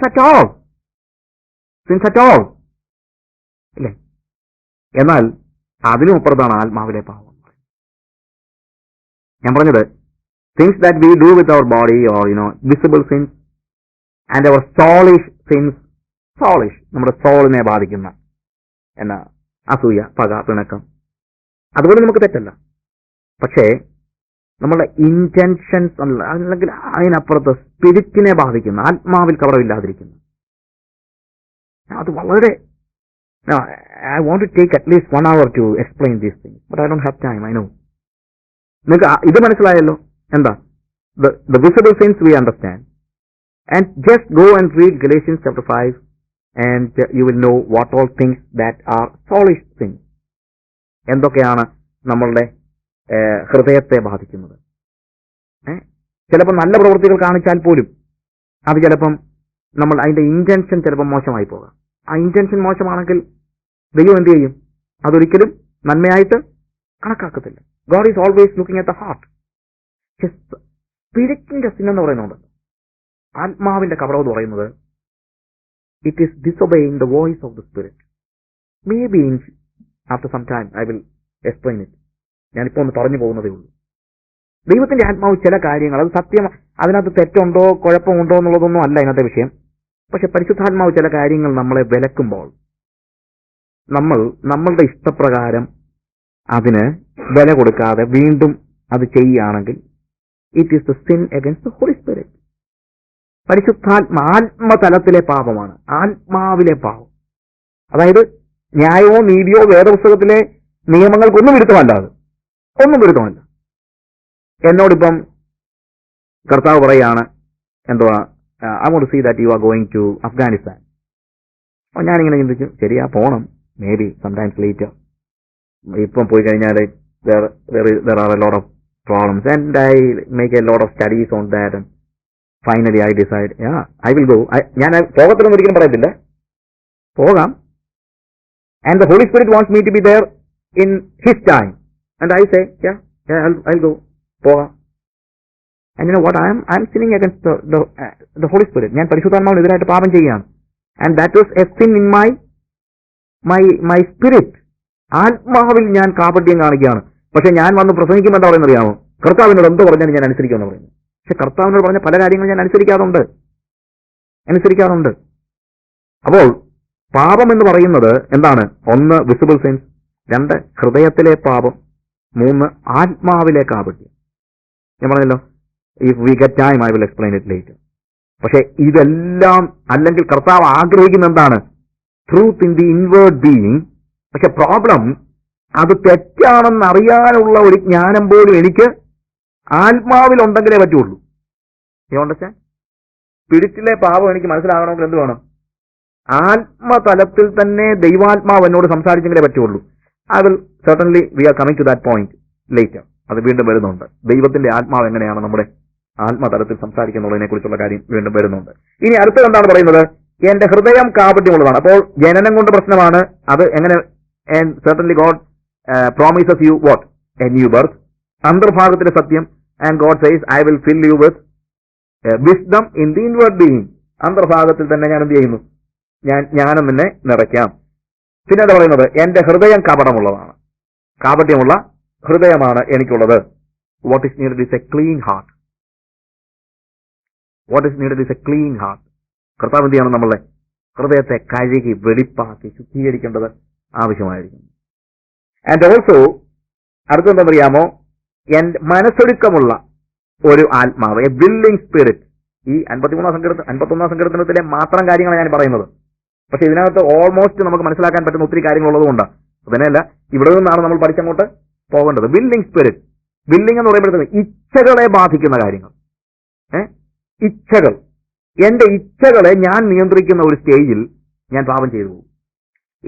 at all. Sins at all. ഇല്ലേ? എന്നാൽ അതിനും അപ്പുറത്താണ് ആത്മാവിലെ പാപം. ഞാൻ പറഞ്ഞത് things that we do with our body or visible sins and our soulish sins, soulish നമ്മുടെ സോളിനെ ബാധിക്കുന്ന എന്നാ അസൂയ, പക, പിണക്കം, അതുപോലെ നമുക്ക് തെറ്റല്ല. പക്ഷേ നമ്മളുടെ ഇന്റൻഷൻസ് അല്ലെങ്കിൽ അതിനപ്പുറത്ത് സ്പിരിറ്റിനെ ബാധിക്കുന്ന, ആത്മാവിൽ കവറവില്ലാതിരിക്കുന്നു, അത് വളരെ I want to take at least 1 hour to explain these things, but I don't have time, I know. നിങ്ങൾക്ക് ഇത് മനസ്സിലായല്ലോ? എന്താ? The visible sins we understand. And just go and read Galatians chapter 5 and you will know what all things that are soulish things. എന്തൊക്കെയാണ് നമ്മളുടെ ഹൃദയത്തെ ബാധിക്കുന്നത്. ചിലപ്പോൾ നല്ല പ്രവൃത്തികൾ കാണിച്ചാൽ പോലും അത് ചിലപ്പം നമ്മൾ അതിന്റെ ഇന്റൻഷൻ ചിലപ്പോൾ മോശമായി പോകാം. ആ ഇന്റൻഷൻ മോശമാണെങ്കിൽ ദൈവം എന്ത് ചെയ്യും? അതൊരിക്കലും നന്മയായിട്ട് കണക്കാക്കത്തില്ല. God is always looking at the heart. സ്പിരിറ്റിന്റെ സിൻ എന്ന് പറയുന്നുണ്ട്, ആത്മാവിന്റെ കവറവ് എന്ന് പറയുന്നത് it is disobeying the voice of the spirit. Maybe after some time I will explain it. ഞാനിപ്പോ ഒന്ന് പറഞ്ഞു പോകുന്നതേ ഉള്ളൂ. ദൈവത്തിന്റെ ആത്മാവ് ചില കാര്യങ്ങൾ, അത് സത്യം, അതിനകത്ത് തെറ്റുണ്ടോ കുഴപ്പമുണ്ടോ എന്നുള്ളതൊന്നും അല്ല ഇന്നത്തെ വിഷയം. പക്ഷെ പരിശുദ്ധാത്മാവ് ചില കാര്യങ്ങൾ നമ്മളെ വിലക്കുമ്പോൾ നമ്മളുടെ ഇഷ്ടപ്രകാരം അതിന് വില കൊടുക്കാതെ വീണ്ടും അത് ചെയ്യുകയാണെങ്കിൽ it is the sin against the holy spirit. ആത്മതലത്തിലെ പാപമാണ്, ആത്മാവിലെ പാപം. അതായത് ന്യായമോ നീതിയോ വേദപുസ്തകത്തിലെ നിയമങ്ങൾക്കൊന്നും വിരുദ്ധമല്ല, അത് ഒന്നും വിരുദ്ധമല്ല. എന്നോടിപ്പം കർത്താവ് പറയാണ്, എന്തുവാ, I want to see that you are going to Afghanistan. അപ്പോൾ ഞാനിങ്ങനെ ചിന്തിച്ചു, ശരിയാ പോണം, മേ ബി സംടൈംസ് ലേറ്റർ. ഇപ്പം പോയി കഴിഞ്ഞാൽ there are a lot of problems and I make a lot of studies on that and finally I decide, yeah, I will go. ഞാൻ പോകത്തില്ലെന്ന് ഒരിക്കലും പറയത്തില്ല, പോകാം. And the Holy Spirit wants me to be there in His time and I say, yeah, I'll go. പോകാം. And you know what, I'm sinning against the Holy Spirit. ഞാൻ പരിശുദ്ധാത്മാവിന് എതിരായിട്ട് പാപം ചെയ്യുകയാണ്. And that was a sin in my spirit. ആത്മാവിൽ ഞാൻ കാപട്യം കാണിക്കുകയാണ്. പക്ഷെ ഞാൻ വന്ന് പ്രസംഗിക്കുമ്പോൾ എന്താ പറയുന്നത് അറിയാമോ? കർത്താവിനോട് എന്ത് പറഞ്ഞാലും ഞാൻ അനുസരിക്കുമെന്ന് പറയുന്നു. പക്ഷെ കർത്താവിനോട് പറഞ്ഞ പല കാര്യങ്ങളും ഞാൻ അനുസരിക്കാറുണ്ട്. അപ്പോൾ പാപം എന്ന് പറയുന്നത് എന്താണ്? 1 വിസിബിൾ സെൻസ്, 2 ഹൃദയത്തിലെ പാപം, 3 ആത്മാവിലെ കാപട്യം. ഞാൻ പറഞ്ഞല്ലോ, if we get time I will explain it later. പക്ഷെ ഇതെല്ലാം അല്ലെങ്കിൽ കർത്താവ് ആഗ്രഹിക്കുന്ന എന്താണ്? Truth in the inward being. പക്ഷെ പ്രോബ്ലം, അത് തെറ്റാണെന്ന് അറിയാനുള്ള ഒരു ജ്ഞാനം പോലും എനിക്ക് ആത്മാവിലുണ്ടെങ്കിലേ പറ്റുള്ളൂ. സ്പിരിറ്റിലെ പാപം എനിക്ക് മനസ്സിലാകണമെങ്കിൽ എന്ത് വേണം? ആത്മതലത്തിൽ തന്നെ ദൈവാത്മാവ് എന്നോട് സംസാരിച്ചെങ്കിലേ പറ്റുള്ളൂ. I will certainly, we are coming to that point later. അത് വീണ്ടും വരുന്നുണ്ട്. ദൈവത്തിന്റെ ആത്മാവ് എങ്ങനെയാണ് നമ്മുടെ ആത്മതലത്തിൽ സംസാരിക്കുന്നതിനെ കുറിച്ചുള്ള കാര്യം വീണ്ടും വരുന്നുണ്ട്. ഇനി അടുത്തത് എന്താണ് പറയുന്നത്? എന്റെ ഹൃദയം കാപട്യമുള്ളതാണ്. അപ്പോൾ ജനനം കൊണ്ട് പ്രശ്നമാണ്. അത് എങ്ങനെ? And certainly God promises you what? A new birth. അന്തർഭാഗത്തിലെ സത്യം. And God says, I will fill you with wisdom in the inward being. അന്തർഭാഗത്തിൽ തന്നെ ഞാൻ എന്ത് ചെയ്യുന്നു? ജ്ഞാനം നിന്നെ നിറയ്ക്കാം. പിന്നെ എന്താ പറയുന്നത്? എന്റെ ഹൃദയം കപടമുള്ളതാണ്. കാപട്യമുള്ള ഹൃദയമാണ് എനിക്കുള്ളത്. What is needed is a clean heart. കർത്താവ് എന്ത് ചെയ്യണം? നമ്മളെ ഹൃദയത്തെ കഴുകി വെടിപ്പാക്കി ശുദ്ധീകരിക്കേണ്ടത് ആവശ്യമായിരിക്കുന്നു. ആൻഡ് ഓൾസോ അടുത്തെന്താ അറിയാമോ? മനസ്സൊരുക്കമുള്ള ഒരു ആത്മാവ്, എ വില്ലിംഗ് സ്പിരിറ്റ്. ഈ 51 സങ്കീർത്തനത്തിലെ മാത്രം കാര്യങ്ങളാണ് ഞാൻ പറയുന്നത്. പക്ഷെ ഇതിനകത്ത് ഓൾമോസ്റ്റ് നമുക്ക് മനസ്സിലാക്കാൻ പറ്റുന്ന ഒത്തിരി കാര്യങ്ങളുള്ളതുകൊണ്ട് അതിനല്ല, ഇവിടെ നിന്നാണ് നമ്മൾ പഠിച്ചങ്ങോട്ട് പോകേണ്ടത്. Willing spirit. വില്ലിംഗ് എന്ന് പറയുമ്പോഴത്തേക്ക് ഇച്ഛകളെ ബാധിക്കുന്ന കാര്യങ്ങൾ. ഇച്ഛകൾ, എന്റെ ഇച്ഛകളെ ഞാൻ നിയന്ത്രിക്കുന്ന ഒരു സ്റ്റേജിൽ ഞാൻ പാപം ചെയ്തു പോകും.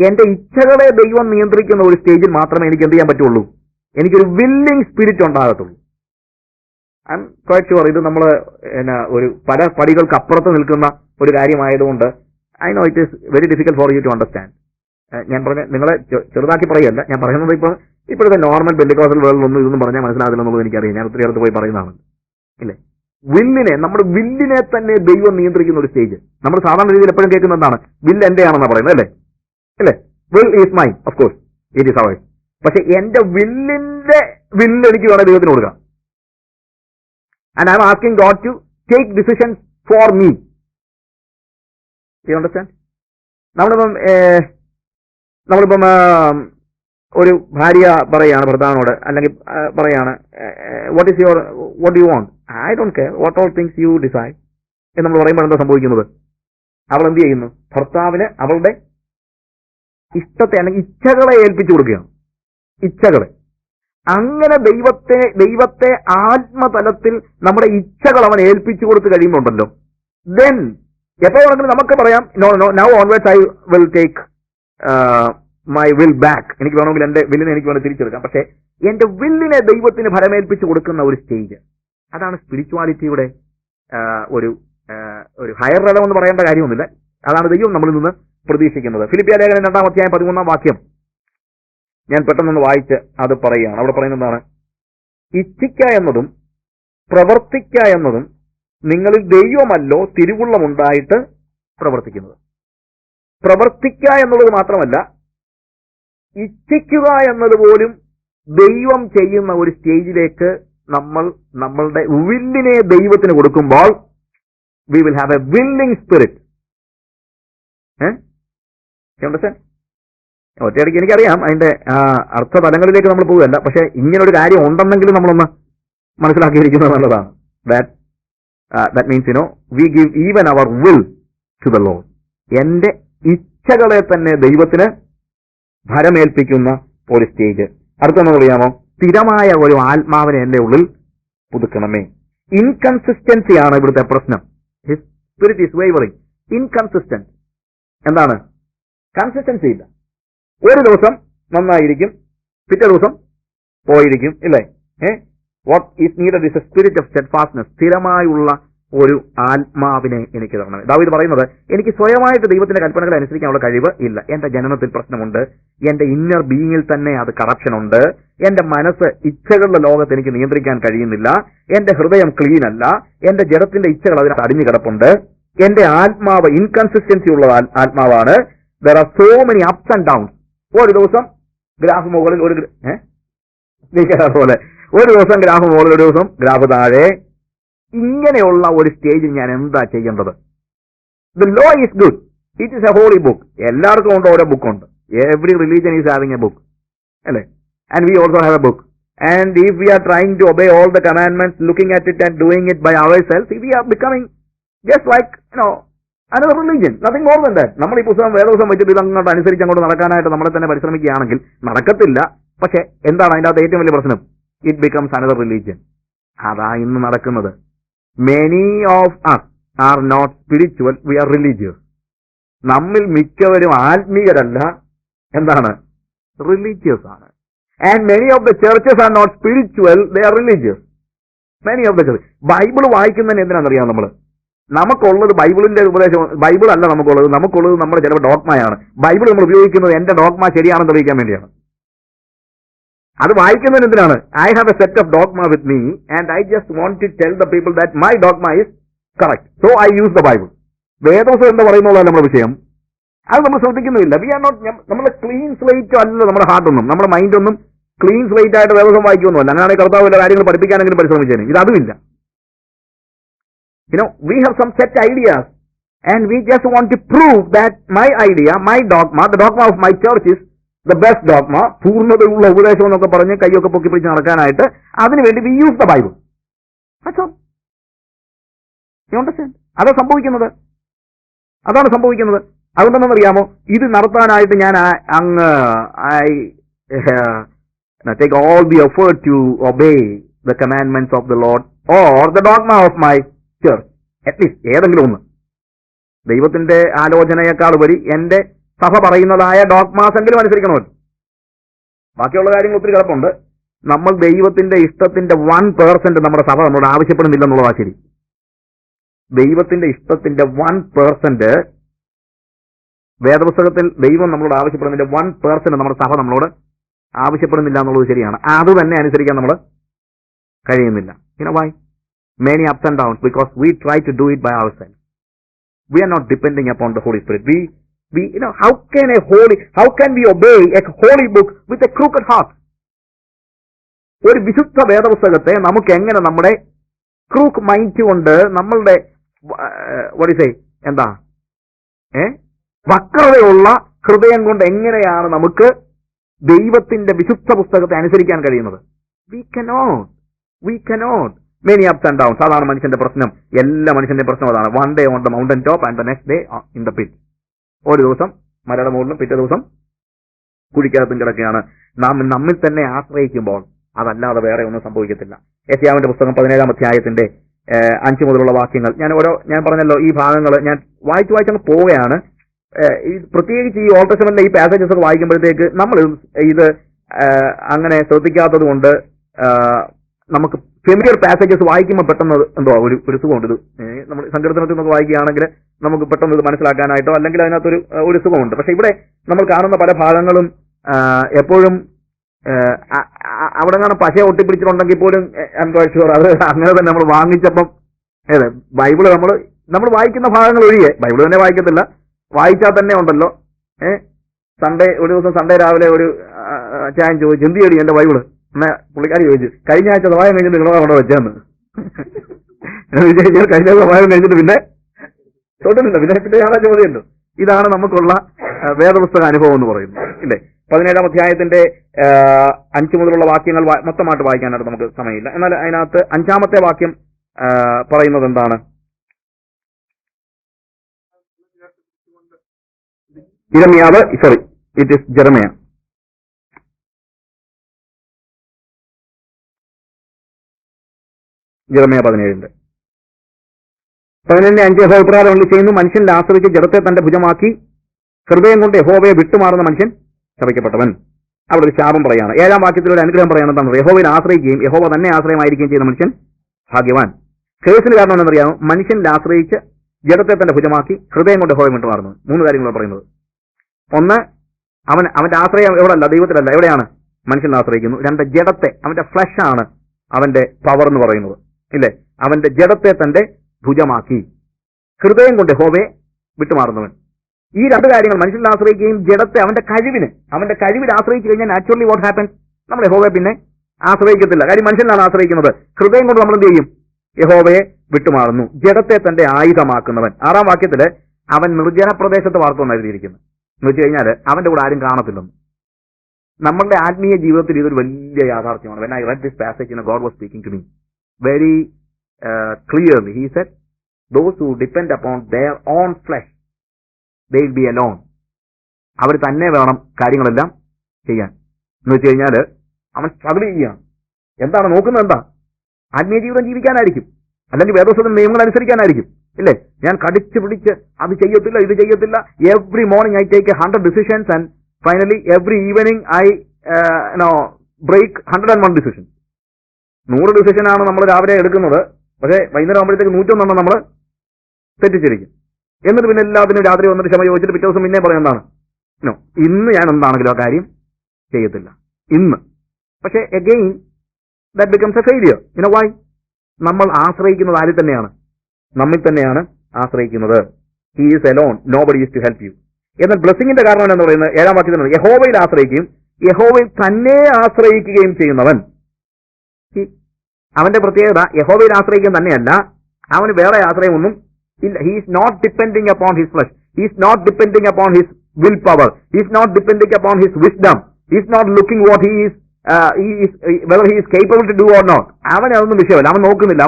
എന്റെ ഇച്ഛകളെ ദൈവം നിയന്ത്രിക്കുന്ന ഒരു സ്റ്റേജിൽ മാത്രമേ എനിക്ക് എന്ത് ചെയ്യാൻ പറ്റുള്ളൂ? എനിക്കൊരു വില്ലിംഗ് സ്പിരിറ്റ് ഉണ്ടാകത്തുള്ളൂ. ഐ എം ക്വൈറ്റ് ഷുവർ ഇത് നമ്മൾ ഒരു പല പടികൾക്ക് അപ്പുറത്ത് നിൽക്കുന്ന ഒരു കാര്യമായതുകൊണ്ട് I know it is very difficult for you to understand. ഞാൻ പറഞ്ഞ നിങ്ങളെ ചെറുതാക്കി പറയല്ല, ഞാൻ പറയുന്നത് ഇപ്പോഴത്തെ നോർമൽ പെന്റിക്കോസ്റ്റൽ വേൾഡിലൊന്നും ഇതൊന്നും പറഞ്ഞാൽ മനസ്സിലാകില്ലെന്നുള്ളത് എനിക്കറിയാം. ഞാൻ ഒത്തിരി അടുത്ത് പോയി പറയുന്നതാണ്, ഇല്ലേ? നമ്മുടെ വില്ലിനെ തന്നെ ദൈവം നിയന്ത്രിക്കുന്ന ഒരു സ്റ്റേജ്. നമ്മൾ സാധാരണ രീതിയിൽ എപ്പോഴും കേൾക്കുന്ന എന്താണ്? വില്ല് എന്റെയാണെന്നാണ് പറയുന്നത്, അല്ലേ? അല്ലേ? Will is mine, of course it is ours. പക്ഷെ എന്റെ വില്ല് എനിക്ക് വേണം ദൈവത്തിന് കൊടുക്കാം. And I am asking God to take decisions for me. You understand? നമ്മളിപ്പം ഒരു ഭാര്യ പറയാണ് ഭർത്താവിനോട്, അല്ലെങ്കിൽ പറയാണ്, what do you want? I don't care what all things you decide എന്ന് നമ്മൾ പറയുമ്പോൾ എന്താ സംഭവിക്കുന്നത്? അവൾ എന്ത് ചെയ്യുന്നു? ഭർത്താവിന് അവളുടെ ഇഷ്ടത്തെ അല്ലെങ്കിൽ ഇച്ഛകളെ ഏൽപ്പിച്ചു കൊടുക്കുകയാണ്. ഇച്ഛകളെ. അങ്ങനെ ദൈവത്തെ ആത്മതലത്തിൽ നമ്മുടെ ഇച്ഛകൾ അവൻ ഏൽപ്പിച്ചു കൊടുത്ത് കഴിയുമ്പോണ്ടല്ലോ, ദെൻ എപ്പോഴെങ്കിലും നമുക്ക് പറയാം, no now onwards I will take my will back. എനിക്ക് വേണമെങ്കിൽ എന്റെ വില്ലിനെ എനിക്ക് വേണം തിരിച്ചെടുക്കാം. പക്ഷെ എന്റെ വില്ലിനെ ദൈവത്തിന് ഫലമേൽപ്പിച്ചു കൊടുക്കുന്ന ഒരു സ്റ്റേജ്, അതാണ് സ്പിരിച്വാലിറ്റിയുടെ ഒരു ഹയർ തലം എന്ന് പറയേണ്ട കാര്യമൊന്നുമില്ല. അതാണ് ദൈവം നമ്മളിൽ നിന്ന് പ്രതീക്ഷിക്കുന്നത്. ഫിലിപ്പിയ ലേഖനം 2-ാം അധ്യായം 13-ാം വാക്യം ഞാൻ പെട്ടെന്നൊന്ന് വായിച്ച് അത് പറയുകയാണ്. അവിടെ പറയുന്നത് എന്താണ്? ഇച്ഛിക്ക എന്നതും പ്രവർത്തിക്ക എന്നതും നിങ്ങളിൽ ദൈവമല്ലോ തിരുവുള്ളമുണ്ടായിട്ട് പ്രവർത്തിക്കുന്നത്. പ്രവർത്തിക്ക എന്നുള്ളത് മാത്രമല്ല, ഇച്ഛിക്കുക എന്നതുപോലും ദൈവം ചെയ്യുന്ന ഒരു സ്റ്റേജിലേക്ക് നമ്മളുടെ വില്ലിനെ ദൈവത്തിന് കൊടുക്കുമ്പോൾ we will have A willing spirit. ഒറ്റയടിക്ക് എനിക്കറിയാം അതിന്റെ അർത്ഥതലങ്ങളിലേക്ക് നമ്മൾ പോവുകയല്ല. പക്ഷെ ഇങ്ങനൊരു കാര്യം ഉണ്ടെന്നെങ്കിലും നമ്മളൊന്ന് മനസ്സിലാക്കിയിരിക്കുന്നത് നല്ലതാണ്. That means we give even our will to the lord. എന്റെ ഇച്ഛകളെ തന്നെ ദൈവത്തിന് ഭരമേൽപ്പിക്കുന്ന ഒരു സ്റ്റേജ്. അടുത്തെന്ന് പറയാമോ? സ്ഥിരമായ ഒരു ആത്മാവിനെ എന്റെ ഉള്ളിൽ പുതുക്കണമേ. ഇൻകൺസിസ്റ്റൻസിയാണ് ഇവിടുത്തെ പ്രശ്നം. His spirit is wavering. Inconsistence എന്താണ്? കൺസിസ്റ്റൻസി ഇല്ല. ഒരു ദിവസം നന്നായിരിക്കും, പിറ്റേ ദിവസം പോയിരിക്കും, ഇല്ലേ? What is needed is a spirit of steadfastness. സ്ഥിരമായുള്ള ഒരു ആത്മാവിനെ എനിക്ക് തരണം. ദാവീദ് പറയുന്നത്, എനിക്ക് സ്വയമായിട്ട് ദൈവത്തിന്റെ കൽപ്പനകൾ അനുസരിക്കാനുള്ള കഴിവ് ഇല്ല. എന്റെ ജനനത്തിൽ പ്രശ്നമുണ്ട്, എന്റെ ഇന്നർ ബീയിങ്ങിൽ തന്നെ അത് കറപ്ഷൻ ഉണ്ട്, എന്റെ മനസ്സ് ഇച്ഛകളുടെ ലോകത്ത് എനിക്ക് നിയന്ത്രിക്കാൻ കഴിയുന്നില്ല, എന്റെ ഹൃദയം ക്ലീൻ അല്ല, എന്റെ ജഡത്തിന്റെ ഇച്ഛകൾ അതിനകത്ത് അടിഞ്ഞു കിടപ്പുണ്ട്, എന്റെ ആത്മാവ് ഇൻകൺസിസ്റ്റൻസി ഉള്ള ആത്മാവാണ്. There are so many ups and downs. ഒരു ദിവസം ഗ്രാഫ് മുകളിൽ പോലെ, ഒരു ദിവസം ഗ്രാഫ് മുകളിൽ, ഒരു ദിവസം ഗ്രാഫ് താഴെ. ഇങ്ങനെയുള്ള ഒരു സ്റ്റേജിൽ ഞാൻ എന്താ ചെയ്യേണ്ടത്? The law is good, it is a holy book. എല്ലാവർക്കും ഉണ്ട്, ഓരോ ബുക്കുണ്ട്. Every religion is having a book, അല്ലേ? And we also have a book. And if we are trying to obey all the commandments, looking at it and doing it by our self, we are becoming just like another religion, nothing more than that. നമ്മൾ ഈ പുസ്തകം വേദപുസ്തകം വെച്ചിട്ട് ഇതങ്ങോട്ട് അനുസരിച്ച് അങ്ങോട്ട് നടക്കാനായിട്ട് നമ്മളെ തന്നെ പരിശ്രമിക്കുകയാണെങ്കിൽ നടക്കത്തില്ല. പക്ഷെ എന്താണ് അതിന്റെ അകത്ത് ഏറ്റവും വലിയ പ്രശ്നം? It becomes another religion. അതാ ഇന്ന് നടക്കുന്നത്. Many of us are not spiritual, we are religious. നമ്മിൽ മിക്കവരും ആത്മീയരല്ല, എന്താണ്? റിലീജിയസ് ആണ്. And many of the churches are not spiritual, they are religious. Many of the church. Bible വായിക്കുന്നതിന് എന്തിനാണെന്നറിയാം? നമുക്കുള്ളത് ബൈബിളിന്റെ ഉപദേശം, ബൈബിൾ അല്ല നമുക്കുള്ളത് നമ്മുടെ ചിലപ്പോൾ ഡോഗ്മയാണ്. ബൈബിൾ നമ്മൾ ഉപയോഗിക്കുന്നത് എന്റെ ഡോഗ്മ ശരിയാണെന്ന് തെളിയിക്കാൻ വേണ്ടിയാണ്. അത് വായിക്കുന്നതിന് എന്തിനാണ്? I have a set of dogma with me and I just want to tell the people that my dogma is correct, so I use the Bible. വേദോസം എന്താ പറയുന്നുള്ളതാണ് നമ്മുടെ വിഷയം. അത് നമ്മൾ ശ്രദ്ധിക്കുന്നില്ല. വി ആർ നോട്ട്, നമ്മുടെ ക്ലീൻ സ്ലേറ്റ് അല്ല നമ്മുടെ ഹാർട്ടൊന്നും, നമ്മുടെ മൈൻഡൊന്നും ക്ലീൻ സ്ലേറ്റ് ആയിട്ട് വേദോസം വായിക്കുമൊന്നുമല്ല. അങ്ങനെയാണെങ്കിൽ കർത്താവ് വല്ല കാര്യങ്ങൾ പഠിപ്പിക്കാനെങ്കിലും പരിശ്രമിച്ചേനെ. ഇതുമില്ല. We have some set ideas and we just want to prove that my idea, my dogma, the dogma of my church is the best dogma. പൂർണ്ണതയുള്ള ഉപദേശം എന്നൊക്കെ പറഞ്ഞ് കൈയൊക്കെ പൊക്കി പിടിച്ച് നടക്കാനായിട്ട് അതിനുവേണ്ടി we use the Bible. That's all. You understand? അതാണ് സംഭവിക്കുന്നത്. അതുകൊണ്ടെന്നറിയാമോ, ഇത് നടത്താനായിട്ട് ഞാൻ take all the effort to obey the commandments of the Lord or the dogma of my church. At least ഏതെങ്കിലും ഒന്ന്. ദൈവത്തിന്റെ ആലോചനയേക്കാൾ ഉപരി എന്റെ സഭ പറയുന്നതായ ഡോഗ്മാസ് എങ്കിലും അനുസരിക്കണമല്ലോ. ബാക്കിയുള്ള കാര്യങ്ങൾ ഒത്തിരി കിടപ്പുണ്ട്. നമ്മൾ ദൈവത്തിന്റെ ഇഷ്ടത്തിന്റെ 1% നമ്മുടെ സഭ നമ്മളോട് ആവശ്യപ്പെടുന്നില്ലെന്നുള്ളതാണ് ശരി. ദൈവത്തിന്റെ ഇഷ്ടത്തിന്റെ 1% വേദപുസ്തകത്തിൽ ദൈവം നമ്മളോട് ആവശ്യപ്പെടുന്നതിന്റെ 1% നമ്മുടെ സഭ നമ്മളോട് ആവശ്യപ്പെടുന്നില്ല എന്നുള്ളത് ശരിയാണ്. അത് തന്നെ അനുസരിക്കാൻ നമ്മൾ കഴിയുന്നില്ല. വായി many ups and downs because we try to do it by ourselves. We are not depending upon the Holy Spirit. How can we obey a holy book with a crooked heart? ഒരു വിശുദ്ധ വേദപുസ്തകത്തെ നമുക്ക് എങ്ങനെ നമ്മുടെ Crook mind കൊണ്ട് നമ്മളുടെ വക്രതയുള്ള ഹൃദയം കൊണ്ട് എങ്ങനെയാണ് നമുക്ക് ദൈവത്തിന്റെ വിശുദ്ധ പുസ്തകത്തെ അനുസരിക്കാൻ കഴിയുന്നത്? We cannot. Many ups and downs. അതാണ് മനുഷ്യന്റെ പ്രശ്നം. എല്ലാ മനുഷ്യന്റെ പ്രശ്നം അതാണ്. One day on the mountain top and the next day in the pit. ഒരു ദിവസം മലയുടെ മുകളിലും പിറ്റേ ദിവസം കുഴിക്കകത്തും കിടക്കുകയാണ്. നാം നമ്മിൽ തന്നെ ആശ്രയിക്കുമ്പോൾ അതല്ലാതെ വേറെ ഒന്നും സംഭവിക്കത്തില്ല. യെശയ്യാവിന്റെ പുസ്തകം 17-ാം അധ്യായത്തിന്റെ 5 മുതലുള്ള വാക്യങ്ങൾ ഞാൻ പറഞ്ഞല്ലോ, ഈ ഭാഗങ്ങൾ ഞാൻ വായിച്ചങ്ങ് പോവുകയാണ്. പ്രത്യേകിച്ച് ഈ ഓൾഡ് ടെസ്റ്റമെന്റിലെ ഈ പാസേജസ് ഒക്കെ വായിക്കുമ്പോഴത്തേക്ക് നമ്മൾ ഇത് അങ്ങനെ ശ്രദ്ധിക്കാത്തത് കൊണ്ട് നമുക്ക് ഫെമിലിയർ പാസേജസ് വായിക്കുമ്പോൾ പെട്ടെന്ന് ഒരു സുഖമുണ്ട്. ഇത് നമ്മൾ സങ്കീർത്തനത്തിൽ നിന്നൊക്കെ വായിക്കുകയാണെങ്കിൽ നമുക്ക് പെട്ടെന്ന് ഇത് മനസ്സിലാക്കാനായിട്ടോ അല്ലെങ്കിൽ അതിനകത്തൊരു ഒരു സുഖമുണ്ട്. പക്ഷെ ഇവിടെ നമ്മൾ കാണുന്ന പല ഭാഗങ്ങളും എപ്പോഴും അവിടെ നിന്ന് പശ ഒട്ടിപ്പിടിച്ചിട്ടുണ്ടെങ്കിൽ പോലും അത് അങ്ങനെ തന്നെ നമ്മൾ വാങ്ങിച്ചപ്പം ബൈബിള് നമ്മൾ വായിക്കുന്ന ഭാഗങ്ങൾ ഒഴികെ ബൈബിള് തന്നെ വായിക്കത്തില്ല, വായിച്ചാൽ തന്നെ ഉണ്ടല്ലോ. ഒരു ദിവസം സൺഡേ രാവിലെ ഒരു ചായൻ ചോദിച്ചു, എന്ത് ചെയ്യടി എന്റെ ബൈബിള്? എന്നാ പുള്ളിക്കാരി ചോദിച്ചു, കഴിഞ്ഞ ആഴ്ച സഹായം കഴിഞ്ഞിട്ട് നിങ്ങളെ കൊണ്ട് വെച്ചെന്ന്. കഴിഞ്ഞ സഹായം കഴിഞ്ഞിട്ട് പിന്നെ തൊട്ടില്ല, പിന്നെ ഞാനാ ചോദ്യമുണ്ട്. ഇതാണ് നമുക്കുള്ള വേദപുസ്തക അനുഭവം എന്ന് പറയുന്നത്, ഇല്ലേ? 17-ാം അധ്യായത്തിന്റെ 5 മുതലുള്ള വാക്യങ്ങൾ മൊത്തമായിട്ട് വായിക്കാനായിട്ട് നമുക്ക് സമയമില്ല. എന്നാൽ അതിനകത്ത് 5-ാമത്തെ വാക്യം പറയുന്നത് എന്താണ്? ജെറമ്യ. ജെറമ്യ 17-ന്റെ 5 യഹോവപ്രകാരം ഒന്നും ചെയ്യുന്നു, മനുഷ്യനിൽ ആശ്രയിച്ച് ജഡത്തെ തന്റെ ഭുജമാക്കി ഹൃദയം കൊണ്ട് യഹോവയെ വിട്ടുമാറുന്ന മനുഷ്യൻ ശപിക്കപ്പെട്ടവൻ. അവിടെ ഒരു ശാപം പറയാണ്. 7-ാം വാക്യത്തിൽ ഒരു അനുഗ്രഹം പറയുന്നത് യഹോവയിൽ ആശ്രയിക്കുകയും യഹോവ തന്നെ ആശ്രയമായിരിക്കുകയും ചെയ്യുന്ന മനുഷ്യൻ ഭാഗ്യവാൻ. കേസിന് കാരണം എന്താണെന്നറിയാമോ? മനുഷ്യനിൽ ആശ്രയിച്ച് ജഡത്തെ തന്റെ ഭുജമാക്കി ഹൃദയം കൊണ്ട് യഹോവയെ വിട്ടുമാറുന്നു. 3 കാര്യങ്ങളാണ് പറയുന്നത്. ഒന്ന്, അവന്റെ ആശ്രയം എവിടെയല്ല, ദൈവത്തിലല്ല, എവിടെയാണ്? മനുഷ്യനിൽ ആശ്രയിക്കുന്നു. 2, ജഡത്തെ, അവന്റെ ഫ്ലഷ് ആണ് അവന്റെ പവർ എന്ന് പറയുന്നത്, ഇല്ലേ? അവന്റെ ജഡത്തെ തന്റെ ഭുജമാക്കി ഹൃദയം കൊണ്ട് യഹോവയെ വിട്ടുമാറുന്നവൻ. ഈ 2 കാര്യങ്ങൾ മനുഷ്യനിൽ ആശ്രയിക്കുകയും ജഡത്തെ അവന്റെ കഴിവിൽ ആശ്രയിച്ചു കഴിഞ്ഞാൽ നാച്ചുറലി വാട്ട് ഹാപ്പൻസ്? നമ്മൾ യഹോവയെ പിന്നെ ആശ്രയിക്കത്തില്ല. കാര്യം മനുഷ്യനാണ് ആശ്രയിക്കുന്നത്. ഹൃദയം കൊണ്ട് നമ്മൾ എന്ത് ചെയ്യും? യഹോവയെ വിട്ടുമാറുന്നു. ജഡത്തെ തന്റെ ആയുധമാക്കുന്നവൻ. 6-ാം വാക്യത്തില് അവൻ നിർജ്ജന പ്രദേശത്ത് വാർത്തുവെന്ന് എഴുതിയിരിക്കുന്നു. എന്ന് വെച്ച് കഴിഞ്ഞാൽ അവന്റെ കൂടെ ആരും കാണത്തില്ലെന്ന്. നമ്മളുടെ ആത്മീയ ജീവിതത്തിൽ ഇതൊരു വലിയ യാഥാർത്ഥ്യമാണ്. When I read this passage, God was speaking to me very clearly. He said, those who depend upon their own flesh, they will be alone. അവർ തന്നെ വേണം കാര്യങ്ങളെല്ലാം ചെയ്യാൻ. എന്ന് വെച്ച് കഴിഞ്ഞാൽ അവൻ സ്ട്രഗിൾ ചെയ്യുകയാണ്. എന്താണ് നോക്കുന്നത്? എന്താ? ആത്മീയ ജീവിതം ജീവിക്കാനായിരിക്കും, അല്ലെങ്കിൽ വേദോസ്തവ നിയമങ്ങൾ അനുസരിക്കാനായിരിക്കും, ഇല്ലേ? ഞാൻ കടിച്ചു പിടിച്ച് അത് ചെയ്യത്തില്ല, ഇത് ചെയ്യത്തില്ല. Every morning I take 100 decisions and finally every evening I break 101 decisions. 100 ഡിസിഷനാണ് നമ്മൾ രാവിലെ എടുക്കുന്നത്. പക്ഷേ വൈകുന്നേരം ആകുമ്പോഴത്തേക്ക് 101 നമ്മൾ തെറ്റിച്ചിരിക്കും. എന്നിട്ട് പിന്നെ എല്ലാത്തിനും രാത്രി വന്നിട്ട് ക്ഷമ ചോദിച്ചിട്ട് പിറ്റേ ദിവസം പിന്നെ പറയുന്നതാണ്, ഇന്ന് ഞാൻ എന്താണെങ്കിലും ആ കാര്യം ചെയ്യത്തില്ല ഇന്ന്. പക്ഷേ again that becomes a failure. Why? നമ്മൾ ആശ്രയിക്കുന്നത് ആരിൽ തന്നെയാണ്? നമ്മിൽ തന്നെയാണ് ആശ്രയിക്കുന്നത്. He is alone, nobody is to help you. എന്നാൽ ബ്ലെസ്സിങ്ങിന്റെ കാരണം എന്ന് പറയുന്നത് 7-ാം വാക്യത്തിൽ യഹോവയിൽ ആശ്രയിക്കുകയും യഹോവയിൽ തന്നെ ആശ്രയിക്കുകയും ചെയ്യുന്നവൻ. അവന്റെ പ്രത്യേകത യഹോവയിൽ ആശ്രയിക്കാൻ തന്നെയല്ല, അവന് വേറെ ആശ്രയമൊന്നും ഇല്ല. He is not depending upon his flesh, he is not depending upon his will power, he is not depending upon his wisdom, he is not looking what he is whether he is capable to do or not. അവൻ അതൊന്നും വിഷയമല്ല. അവൻ നോക്കുന്നില്ല.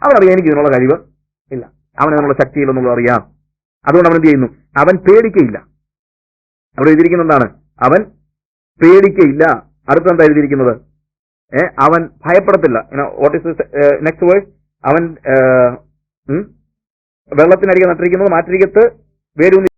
അവനറിയാം എനിക്ക് ഇതിനുള്ള കഴിവ് ഇല്ല, അവന് നമ്മുടെ ശക്തിയില്ലെന്നുള്ളത് അറിയാം. അതുകൊണ്ട് അവൻ എന്ത് ചെയ്യുന്നു? അവൻ പേടിക്കയില്ല. അവിടെ എഴുതിയിരിക്കുന്നത് എന്താണ്? അവൻ പേടിക്കയില്ല. അടുത്തെന്താ എഴുതിയിരിക്കുന്നത്? അവൻ ഭയപ്പെടത്തില്ല. What is next verse? അവൻ വെള്ളത്തിനരികെ നട്ടിരിക്കുന്നത് മാറ്റിരിക്കത്ത് വേരൂന്നി